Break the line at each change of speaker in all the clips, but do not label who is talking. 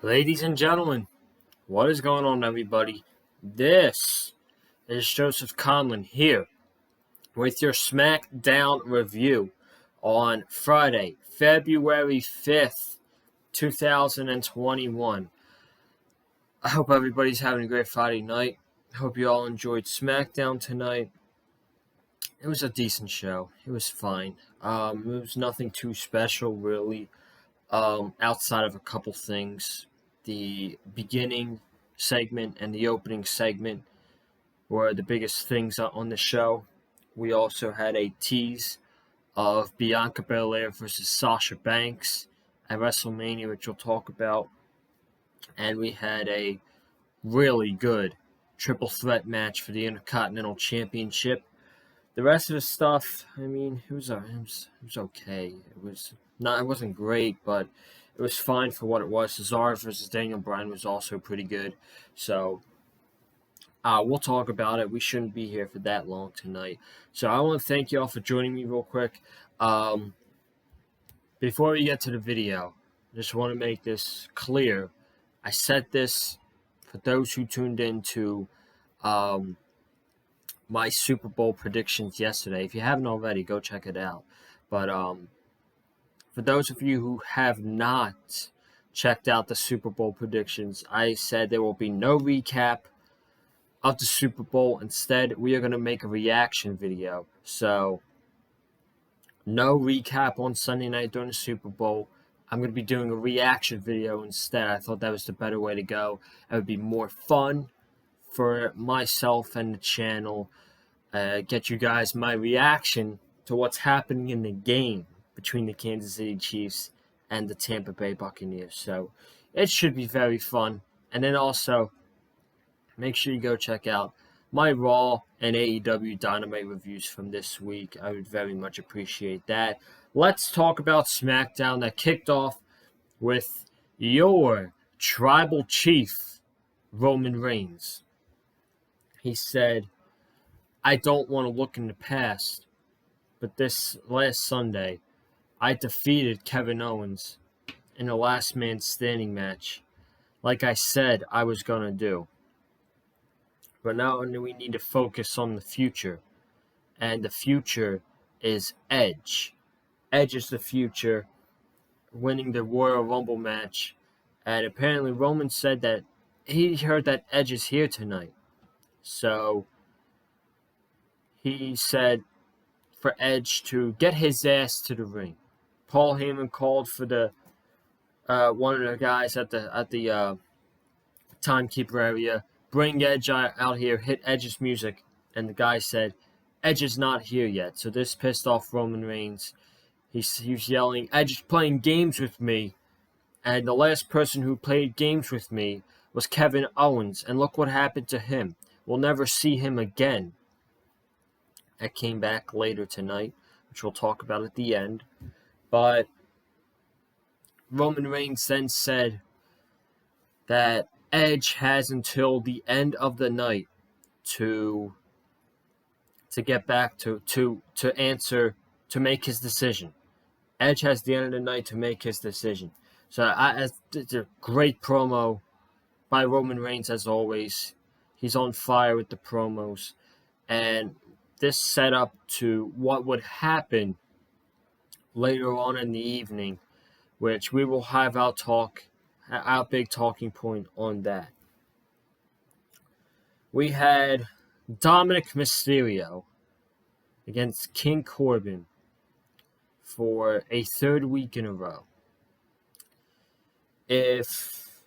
Ladies and gentlemen, what is going on, everybody? This is Joseph Conlon here with your Smackdown review on Friday, February 5th, 2021. I hope everybody's having a great Friday night. I hope you all enjoyed Smackdown tonight. It was a decent show. It was fine. It was nothing too special, really, outside of a couple things. The beginning segment and the opening segment were the biggest things on the show. We also had a tease of Bianca Belair versus Sasha Banks at WrestleMania, which we'll talk about. And we had a really good triple threat match for the Intercontinental Championship. The rest of the stuff, I mean, it was okay. It wasn't great, but it was fine for what it was. Cesaro versus Daniel Bryan was also pretty good. So we'll talk about it. We shouldn't be here for that long tonight. So I want to thank you all for joining me real quick. Before we get to the video, I just want to make this clear. I said this for those who tuned in to my Super Bowl predictions yesterday. If you haven't already, go check it out. But for those of you who have not checked out the Super Bowl predictions, I said there will be no recap of the Super Bowl. Instead, we are going to make a reaction video. So, no recap on Sunday night during the Super Bowl. I'm going to be doing a reaction video instead. I thought that was the better way to go. It would be more fun for myself and the channel. Get you guys my reaction to what's happening in the game between the Kansas City Chiefs and the Tampa Bay Buccaneers. So it should be very fun. And then also, make sure you go check out my Raw and AEW Dynamite reviews from this week. I would very much appreciate that. Let's talk about Smackdown that kicked off with your tribal chief, Roman Reigns. He said, I don't want to look in the past, but this last Sunday, I defeated Kevin Owens in a last man standing match, like I said I was going to do. But now we need to focus on the future, and the future is Edge. Edge is the future, winning the Royal Rumble match, and apparently Roman said that he heard that Edge is here tonight. So he said for Edge to get his ass to the ring. Paul Heyman called for the one of the guys at the timekeeper area, bring Edge out here, hit Edge's music, and the guy said, Edge is not here yet. So this pissed off Roman Reigns. He was yelling, Edge is playing games with me, and the last person who played games with me was Kevin Owens, and look what happened to him. We'll never see him again. That came back later tonight, which we'll talk about at the end. But Roman Reigns then said that Edge has until the end of the night to get back to answer, to make his decision. Edge has the end of the night to make his decision. So it's a great promo by Roman Reigns as always. He's on fire with the promos. And this set up to what would happen later on in the evening, which we will have our big talking point on that. We had Dominic Mysterio against King Corbin for a third week in a row. If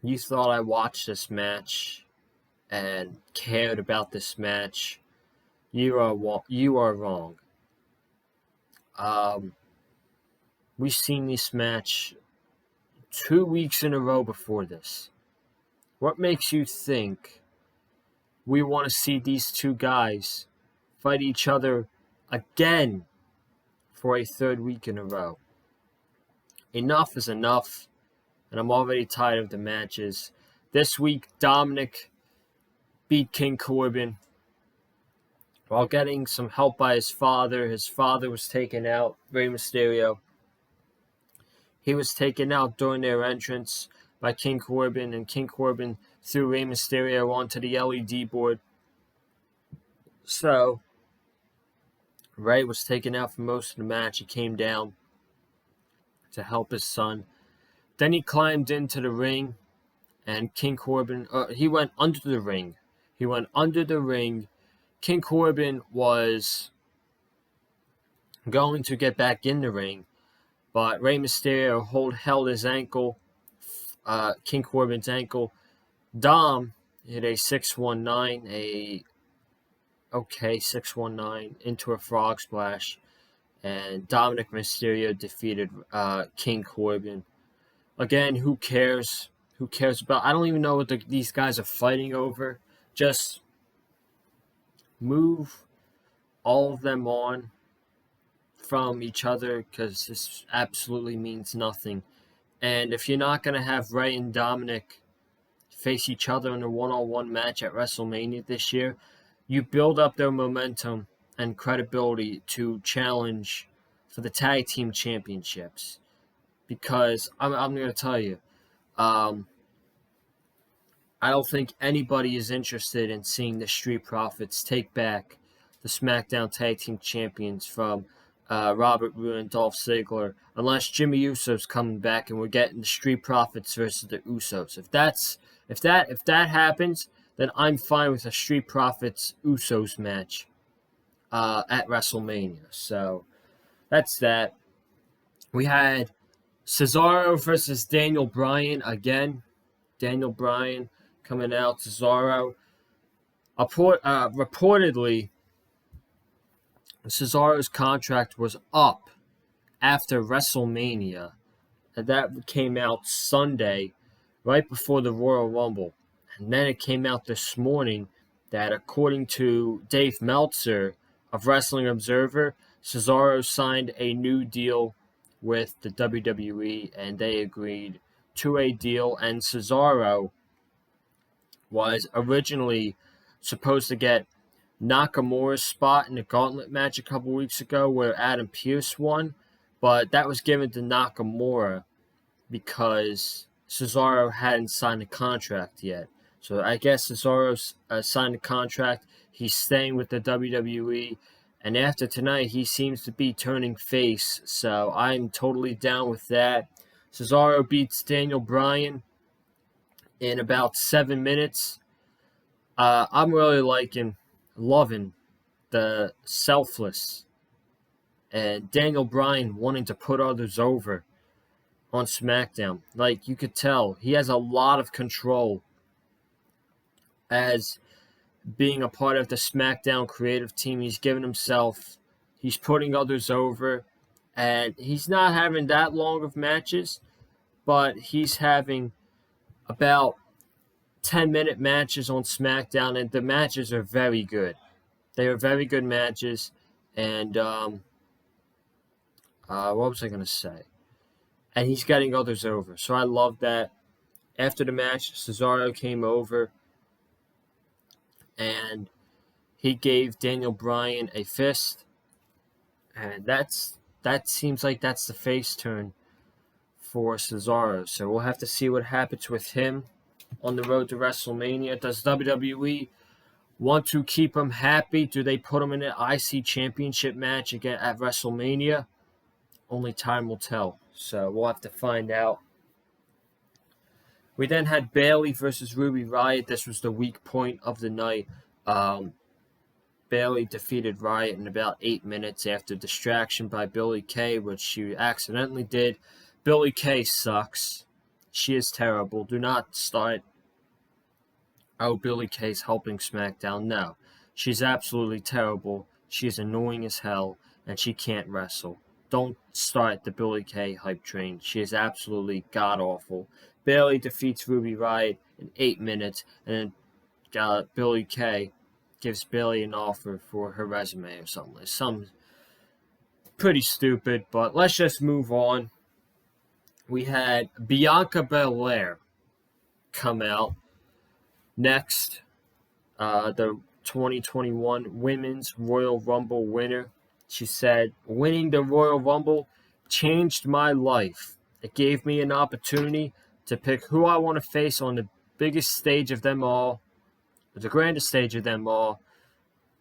you thought I watched this match and cared about this match, you are wrong. We've seen this match 2 weeks in a row before this. What makes you think we want to see these two guys fight each other again for a third week in a row? Enough is enough, and I'm already tired of the matches. This week, Dominic beat King Corbin while getting some help by his father. His father was taken out, Rey Mysterio. He was taken out during their entrance by King Corbin, and King Corbin threw Rey Mysterio onto the LED board. So, Rey was taken out for most of the match. He came down to help his son. Then he climbed into the ring, and King Corbin, he went under the ring. King Corbin was going to get back in the ring, but Rey Mysterio held his ankle, King Corbin's ankle. Dom hit a 619, 619 into a frog splash, and Dominic Mysterio defeated King Corbin. Again, who cares? Who cares about? I don't even know what these guys are fighting over. Just move all of them on from each other, because this absolutely means nothing. And if you're not going to have Rey and Dominic face each other in a one-on-one match at WrestleMania this year, you build up their momentum and credibility to challenge for the tag team championships. Because I'm going to tell you, I don't think anybody is interested in seeing the Street Profits take back the Smackdown Tag Team Champions from Robert Roode and Dolph Ziggler, unless Jimmy Uso's coming back and we're getting the Street Profits versus the Usos. If that happens, then I'm fine with a Street Profits Usos match at WrestleMania. So that's that. We had Cesaro versus Daniel Bryan again. Daniel Bryan coming out. Cesaro. Reportedly, Cesaro's contract was up after WrestleMania, and that came out Sunday, right before the Royal Rumble. And then it came out this morning that, according to Dave Meltzer of Wrestling Observer, Cesaro signed a new deal with the WWE, and they agreed to a deal. And Cesaro was originally supposed to get Nakamura's spot in the gauntlet match a couple weeks ago where Adam Pearce won, but that was given to Nakamura because Cesaro hadn't signed a contract yet. So I guess Cesaro signed a contract. He's staying with the WWE, and after tonight, he seems to be turning face. So I'm totally down with that. Cesaro beats Daniel Bryan in about 7 minutes. I'm really loving the selfless and Daniel Bryan wanting to put others over on SmackDown. Like, you could tell, he has a lot of control as being a part of the SmackDown creative team. He's putting others over, and he's not having that long of matches, but he's having about 10-minute matches on SmackDown, and the matches are very good. They are very good matches, and what was I going to say? And he's getting others over, so I love that. After the match, Cesaro came over, and he gave Daniel Bryan a fist, and that seems like that's the face turn for Cesaro. So we'll have to see what happens with him on the road to WrestleMania. Does WWE want to keep him happy? Do they put him in an IC championship match again at WrestleMania? Only time will tell. So we'll have to find out. We then had Bayley versus Ruby Riot. This was the weak point of the night. Bayley defeated Riot in about 8 minutes after distraction by Billie Kay, which she accidentally did. Billie Kay sucks. She is terrible. Do not start, oh, Billie Kay's helping SmackDown. No. She's absolutely terrible. She is annoying as hell, and she can't wrestle. Don't start the Billie Kay hype train. She is absolutely god-awful. Bayley defeats Ruby Riot in 8 minutes, and then Billie Kay gives Bayley an offer for her resume or something. Some pretty stupid, but let's just move on. We had Bianca Belair come out next, the 2021 Women's Royal Rumble winner. She said, "Winning the Royal Rumble changed my life. It gave me an opportunity to pick who I want to face on the biggest stage of them all, the grandest stage of them all,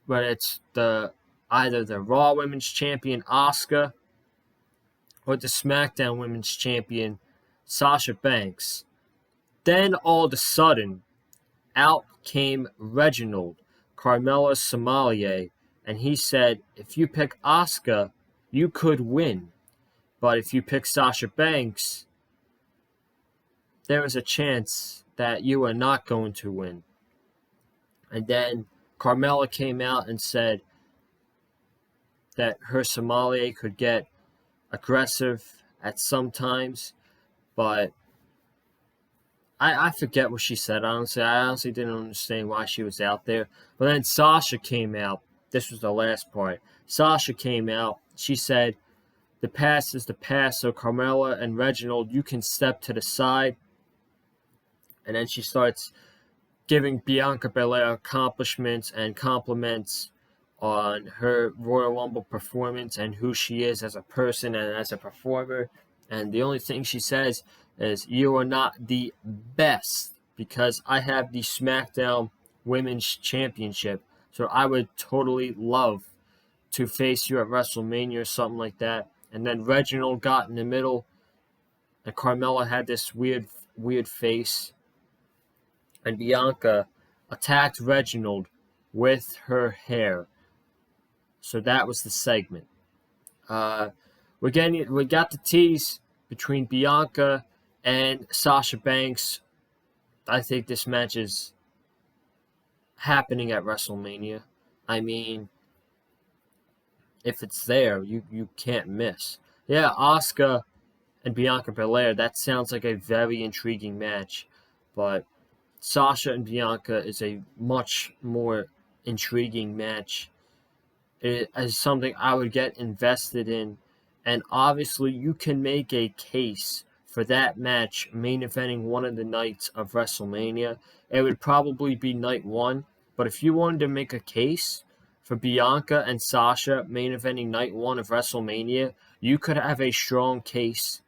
whether it's either the Raw Women's Champion Asuka or the SmackDown Women's Champion Sasha Banks. Then all of a sudden, out came Reginald, Carmella Sommelier, and he said, if you pick Asuka, you could win. But if you pick Sasha Banks, there is a chance that you are not going to win. And then Carmella came out and said that her sommelier could get aggressive at some times, but I forget what she said, honestly. I honestly didn't understand why she was out there. But then Sasha came out. This was the last part. Sasha came out. She said, the past is the past, so Carmella and Reginald, you can step to the side. And then she starts giving Bianca Belair accomplishments and compliments on her Royal Rumble performance and who she is as a person and as a performer. And the only thing she says is, you are not the best, because I have the SmackDown Women's Championship. So I would totally love to face you at WrestleMania or something like that. And then Reginald got in the middle, and Carmella had this weird face. And Bianca attacked Reginald with her hair. So that was the segment. We got the tease between Bianca and Sasha Banks. I think this match is happening at WrestleMania. I mean, if it's there, you can't miss. Yeah, Asuka and Bianca Belair, that sounds like a very intriguing match. But Sasha and Bianca is a much more intriguing match. It is something I would get invested in. And obviously, you can make a case for that match main eventing one of the nights of WrestleMania. It would probably be night one. But if you wanted to make a case for Bianca and Sasha main eventing night one of WrestleMania, you could have a strong case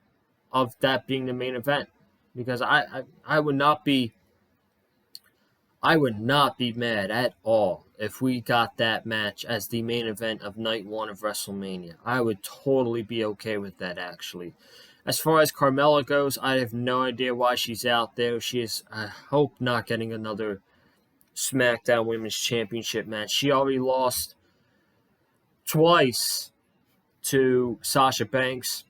of that being the main event. Because I would not be mad at all if we got that match as the main event of night one of WrestleMania. I would totally be okay with that, actually. As far as Carmella goes, I have no idea why she's out there. She is, I hope, not getting another SmackDown Women's Championship match. She already lost twice to Sasha Banks,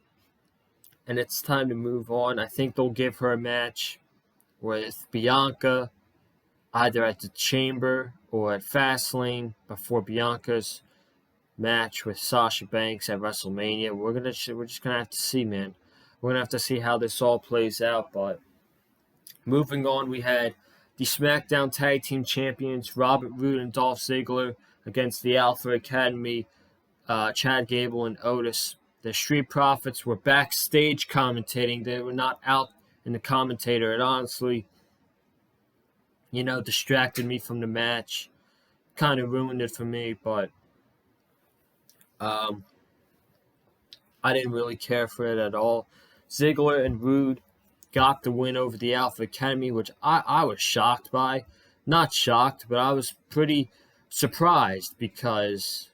and it's time to move on. I think they'll give her a match with Bianca, either at the Chamber or at Fastlane, before Bianca's match with Sasha Banks at WrestleMania. We're just gonna have to see, man. We're gonna have to see how this all plays out. But moving on, we had the SmackDown Tag Team Champions Robert Roode and Dolph Ziggler against the Alpha Academy, Chad Gable and Otis. The Street Profits were backstage commentating. They were not out in the commentator. It honestly, distracted me from the match. Kind of ruined it for me, but I didn't really care for it at all. Ziggler and Roode got the win over the Alpha Academy, which I was shocked by. Not shocked, but I was pretty surprised because,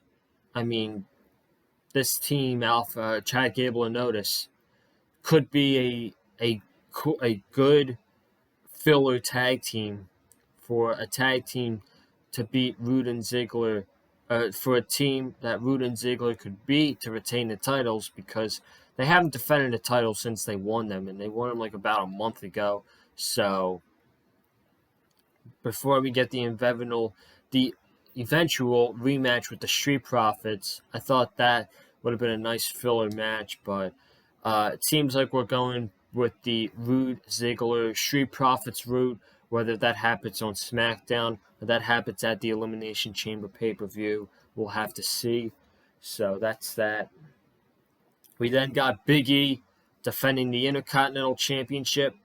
this team, Alpha, Chad Gable and Otis, could be a good filler tag team for a tag team to beat Roode and Ziggler, for a team that Roode and Ziggler could beat to retain the titles, because they haven't defended the title since they won them, and they won them like about a month ago. So before we get the eventual rematch with the Street Profits, I thought that would have been a nice filler match, but it seems like we're going with the Roode Ziggler Street Profits route, whether that happens on SmackDown or that happens at the Elimination Chamber pay-per-view. We'll have to see. So that's that. We then got Biggie defending the Intercontinental Championship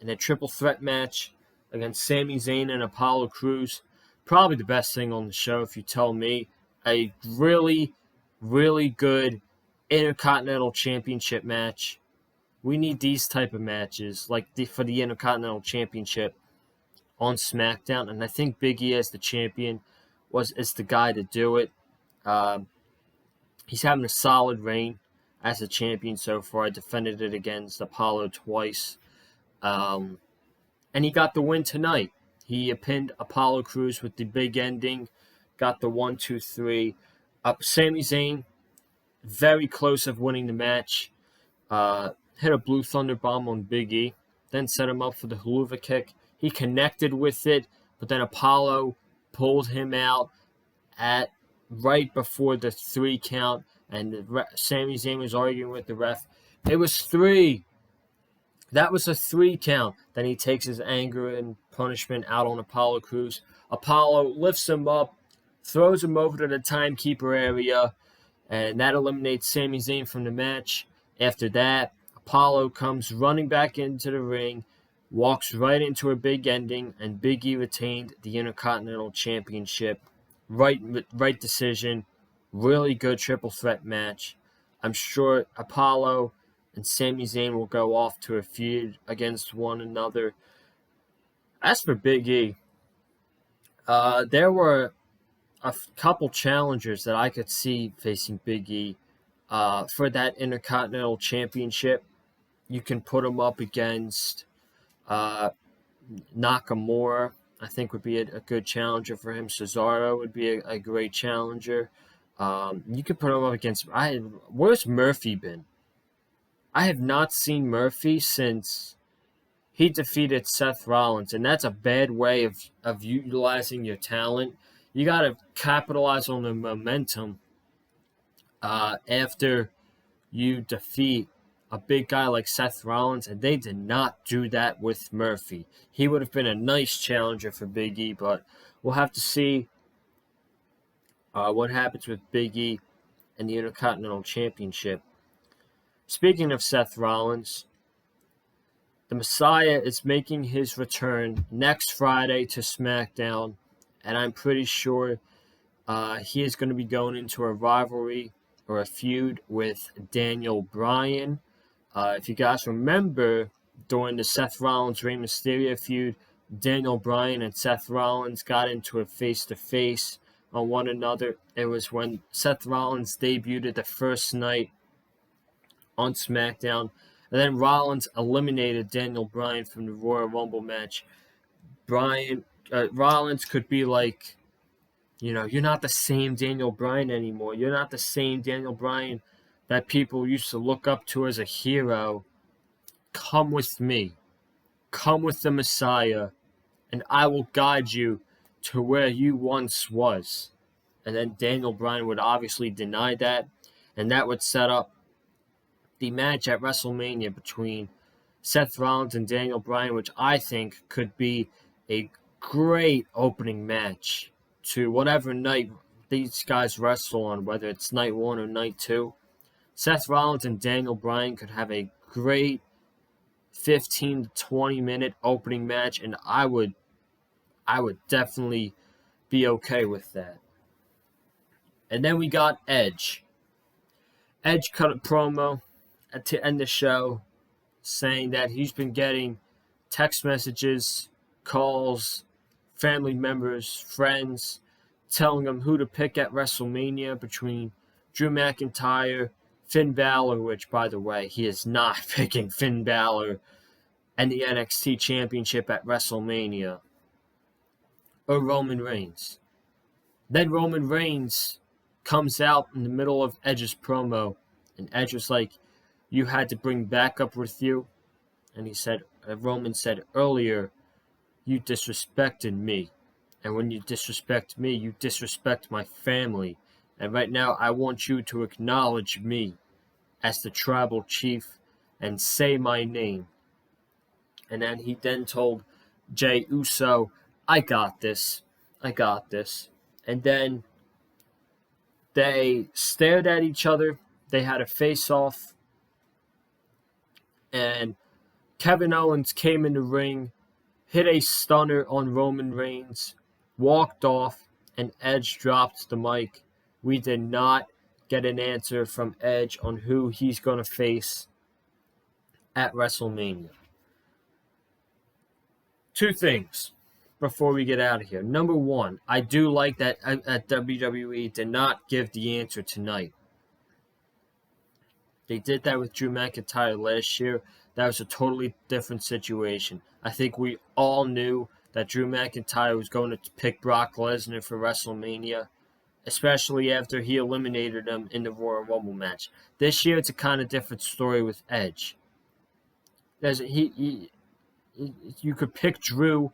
in a triple threat match against Sami Zayn and Apollo Crews. Probably the best thing on the show, if you tell me. A really, really good Intercontinental Championship match. We need these type of matches, like for the Intercontinental Championship on SmackDown, and I think Biggie as the champion is the guy to do it. He's having a solid reign as a champion so far. I defended it against Apollo twice, and he got the win tonight. He pinned Apollo Crews with the big ending, got the 1, 2, 3. Sami Zayn, very close of winning the match. Hit a Blue Thunder Bomb on Biggie, then set him up for the Haluva kick. He connected with it, but then Apollo pulled him out at right before the 3 count, and Sami Zayn was arguing with the ref. It was 3. That was a 3 count. Then he takes his anger and punishment out on Apollo Crews. Apollo lifts him up, throws him over to the timekeeper area, and that eliminates Sami Zayn from the match. After that, Apollo comes running back into the ring, walks right into a big ending, and Biggie retained the Intercontinental Championship. Right decision. Really good triple threat match. I'm sure Apollo and Sami Zayn will go off to a feud against one another. As for Biggie, there were a couple challengers that I could see facing Biggie for that Intercontinental Championship. You can put him up against Nakamura. I think would be a good challenger for him. Cesaro would be a great challenger. You could put him up against... Where's Murphy been? I have not seen Murphy since he defeated Seth Rollins, and that's a bad way of utilizing your talent. You got to capitalize on the momentum after you defeat a big guy like Seth Rollins, and they did not do that with Murphy. He would have been a nice challenger for Big E, but we'll have to see what happens with Big E and the Intercontinental Championship. Speaking of Seth Rollins, the Messiah is making his return next Friday to SmackDown, and I'm pretty sure he is going to be going into a rivalry or a feud with Daniel Bryan. If you guys remember, during the Seth Rollins-Rey Mysterio feud, Daniel Bryan and Seth Rollins got into a face-to-face on one another. It was when Seth Rollins debuted the first night on SmackDown, and then Rollins eliminated Daniel Bryan from the Royal Rumble match. Rollins could be like, you're not the same Daniel Bryan anymore. You're not the same Daniel Bryan that people used to look up to as a hero. Come with me. Come with the Messiah, and I will guide you to where you once was. And then Daniel Bryan would obviously deny that, and that would set up the match at WrestleMania between Seth Rollins and Daniel Bryan, which I think could be a great opening match to whatever night these guys wrestle on, whether it's night 1 or night 2. Seth Rollins and Daniel Bryan could have a great 15 to 20 minute opening match, and I would definitely be okay with that. And then we got Edge. Edge cut a promo to end the show saying that he's been getting text messages, calls, family members, friends, telling him who to pick at WrestleMania between Drew McIntyre, Finn Balor, which, by the way, he is not picking Finn Balor and the NXT Championship at WrestleMania, or Roman Reigns. Then Roman Reigns comes out in the middle of Edge's promo, and Edge was like, "You had to bring backup with you." And Roman said earlier, "You disrespected me. And when you disrespect me, you disrespect my family. And right now, I want you to acknowledge me as the tribal chief and say my name." And then he told Jey Uso, I got this. And then they stared at each other. They had a face-off. And Kevin Owens came in the ring, hit a stunner on Roman Reigns, walked off, and Edge dropped the mic. We did not get an answer from Edge on who he's going to face at WrestleMania. Two things before we get out of here. Number one, I do like that at WWE did not give the answer tonight. They did that with Drew McIntyre last year. That was a totally different situation. I think we all knew that Drew McIntyre was going to pick Brock Lesnar for WrestleMania, especially after he eliminated him in the Royal Rumble match. This year, it's a kind of different story with Edge. You could pick Drew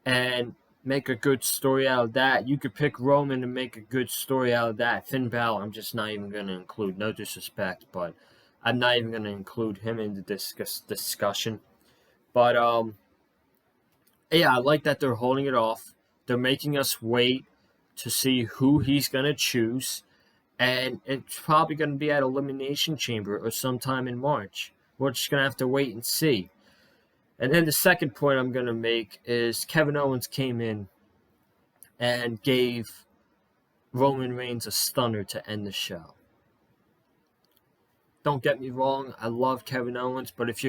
and make a good story out of that. You could pick Roman and make a good story out of that. Finn Balor, I'm just not even going to include. No disrespect, but I'm not even going to include him in the discussion. But, yeah, I like that they're holding it off. They're making us wait to see who he's going to choose. And it's probably going to be at Elimination Chamber or sometime in March. We're just going to have to wait and see. And then the second point I'm going to make is Kevin Owens came in and gave Roman Reigns a stunner to end the show. Don't get me wrong, I love Kevin Owens, but if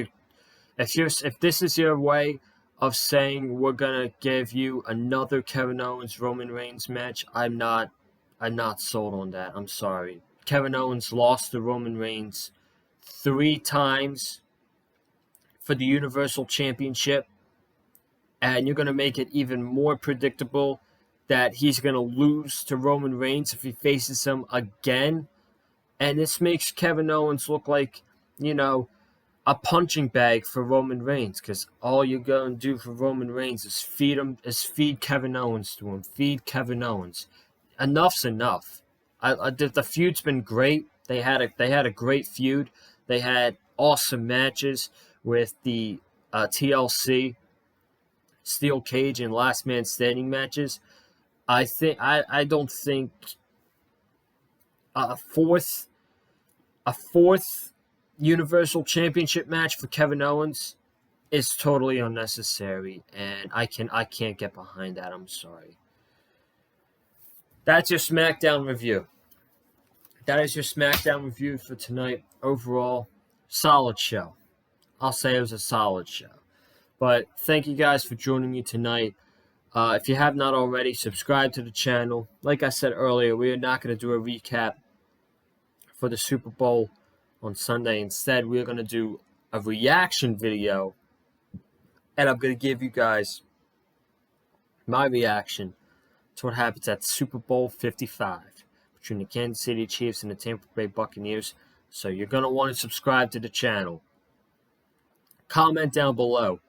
this is your way of saying we're going to give you another Kevin Owens Roman Reigns match, I'm not sold on that. I'm sorry. Kevin Owens lost to Roman Reigns 3 times for the Universal Championship, and you're going to make it even more predictable that he's going to lose to Roman Reigns if he faces him again. And this makes Kevin Owens look like, a punching bag for Roman Reigns, because all you're going to do for Roman Reigns is feed Kevin Owens to him. Feed Kevin Owens. Enough's enough. The feud's been great. They had a great feud. They had awesome matches with the TLC, Steel Cage, and Last Man Standing matches. I don't think a fourth Universal Championship match for Kevin Owens is totally unnecessary, and I can't get behind that. I'm sorry. That's your SmackDown review. That is your SmackDown review for tonight. Overall, solid show. I'll say it was a solid show. But thank you guys for joining me tonight. If you have not already, subscribe to the channel. Like I said earlier, we are not going to do a recap for the Super Bowl on Sunday. Instead, we're going to do a reaction video. And I'm going to give you guys my reaction to what happens at Super Bowl 55 between the Kansas City Chiefs and the Tampa Bay Buccaneers. So you're going to want to subscribe to the channel. Comment down below.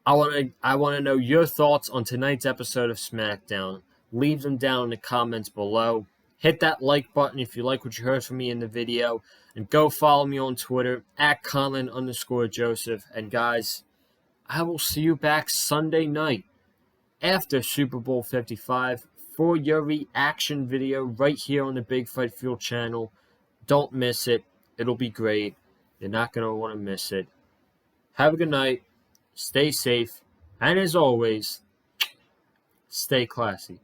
I want to know your thoughts on tonight's episode of SmackDown. Leave them down in the comments below. Hit that like button if you like what you heard from me in the video. And go follow me on Twitter at Colin_Joseph. And guys, I will see you back Sunday night after Super Bowl 55 for your reaction video right here on the Big Fight Fuel channel. Don't miss it. It'll be great. You're not going to want to miss it. Have a good night. Stay safe. And as always, stay classy.